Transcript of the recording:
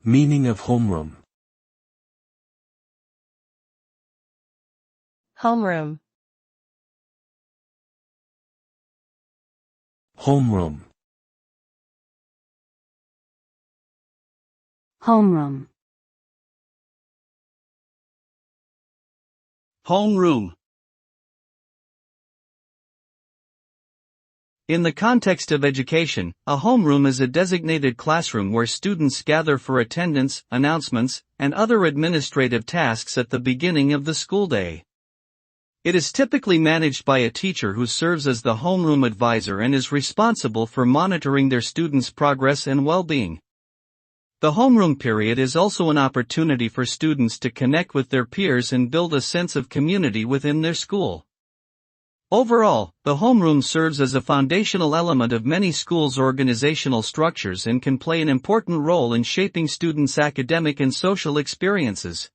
Meaning of homeroom. Homeroom. Homeroom. Homeroom. Homeroom. In the context of education, a homeroom is a designated classroom where students gather for attendance, announcements, and other administrative tasks at the beginning of the school day. It is typically managed by a teacher who serves as the homeroom advisor and is responsible for monitoring their students' progress and well-being. The homeroom period is also an opportunity for students to connect with their peers and build a sense of community within their school. Overall, the homeroom serves as a foundational element of many schools' organizational structures and can play an important role in shaping students' academic and social experiences.